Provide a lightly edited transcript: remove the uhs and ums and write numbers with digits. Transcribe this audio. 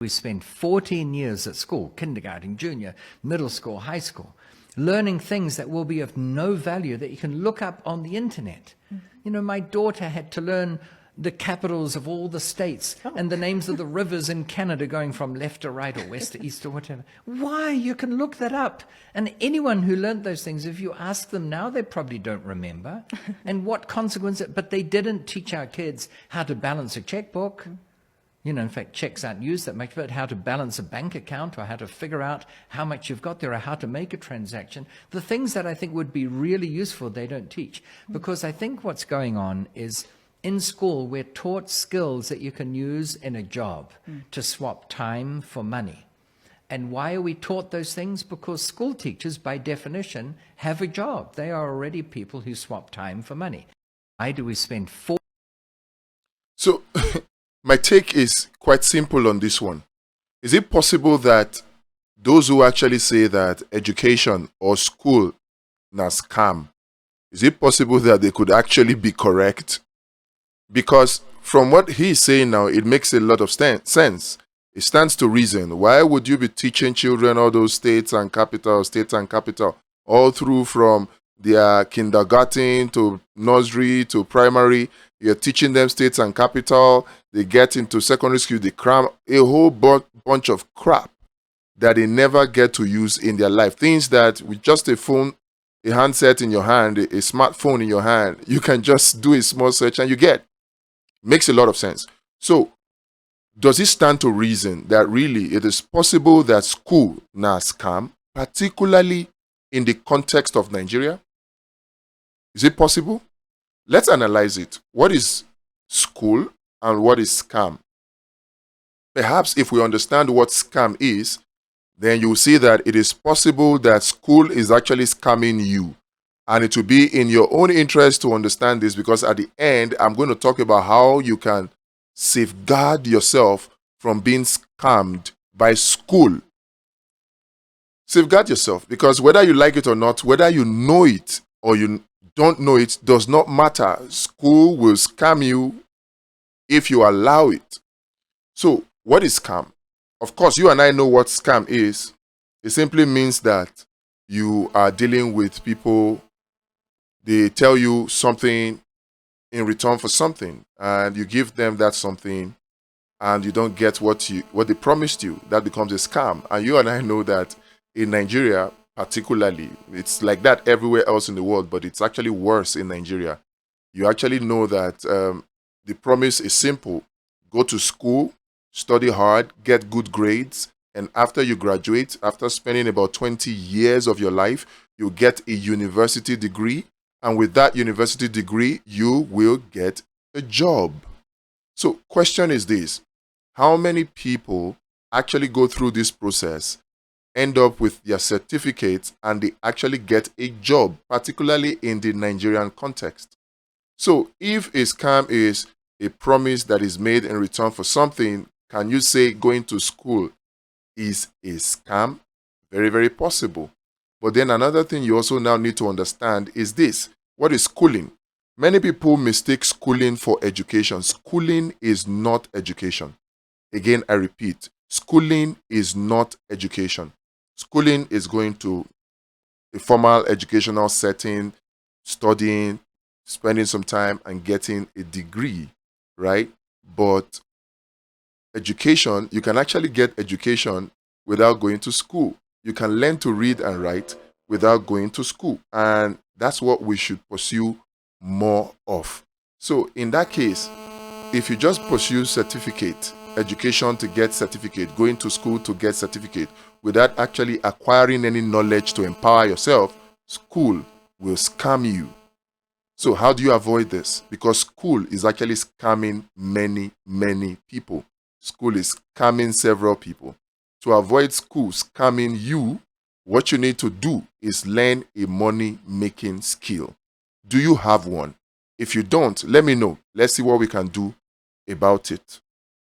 We spent 14 years at school, kindergarten, junior, middle school, high school, learning things that will be of no value that you can look up on the internet. You know, my daughter had to learn the capitals of all the states and the names of the rivers in Canada going from left to right or west to east or whatever. Why? You can look that up. And anyone who learned those things, if you ask them now, they probably don't remember. And what consequence? But they didn't teach our kids how to balance a checkbook. You know, in fact, checks aren't used that much, but how to balance a bank account or how to figure out how much you've got there or how to make a transaction. The things that I think would be really useful, they don't teach. Because I think what's going on is in school, we're taught skills that you can use in a job to swap time for money. And why are we taught those things? Because school teachers, by definition, have a job. They are already people who swap time for money. Why do we spend So, my take is quite simple on this one. Is it possible that those who actually say that education or school na scam, is it possible that they could actually be correct? Because from what he's saying now, it makes a lot of sense. It stands to reason. Why would you be teaching children all those states and capital, all through from their kindergarten to nursery to primary? You're teaching them states and capital. They get into secondary school, they cram a whole bunch of crap that they never get to use in their life. Things that with just a phone, a handset in your hand, a smartphone in your hand, you can just do a small search and you get. Makes a lot of sense. So, does it stand to reason that really it is possible that school na scam, particularly in the context of Nigeria? Is it possible? Let's analyze it. What is school and what is scam? Perhaps if we understand what scam is, then you will see that it is possible that school is actually scamming you. And it will be in your own interest to understand this, because at the end, I'm going to talk about how you can safeguard yourself from being scammed by school. Safeguard yourself, because whether you like it or not, whether you know it or you don't know it, does not matter. School will scam you if you allow it. So, what is scam? Of course, you and I know what scam is. It simply means that you are dealing with people. They tell you something in return for something, and you give them that something, and you don't get what they promised you. That becomes a scam. And you and I know that in Nigeria, particularly, it's like that everywhere else in the world, but it's actually worse in Nigeria. You actually know that the promise is simple: go to school, study hard, get good grades, and after you graduate, after spending about 20 years of your life, you get a university degree. And with that university degree, you will get a job. So, question is this: how many people actually go through this process, end up with their certificates, and they actually get a job, particularly in the Nigerian context? So, if a scam is a promise that is made in return for something, can you say going to school is a scam? Very, very possible. But then another thing you also now need to understand is this: what is schooling? Many people mistake schooling for education. Schooling is not education. Again, I repeat, schooling is not education. Schooling is going to a formal educational setting, studying, spending some time and getting a degree, right? But education, you can actually get education without going to school. You can learn to read and write without going to school. And that's what we should pursue more of. So in that case, if you just pursue certificate, education to get certificate, going to school to get certificate, without actually acquiring any knowledge to empower yourself, school will scam you. So how do you avoid this? Because school is actually scamming many, many people. School is scamming several people. To avoid school scamming you, what you need to do is learn a money-making skill. Do you have one? If you don't, let me know. Let's see what we can do about it.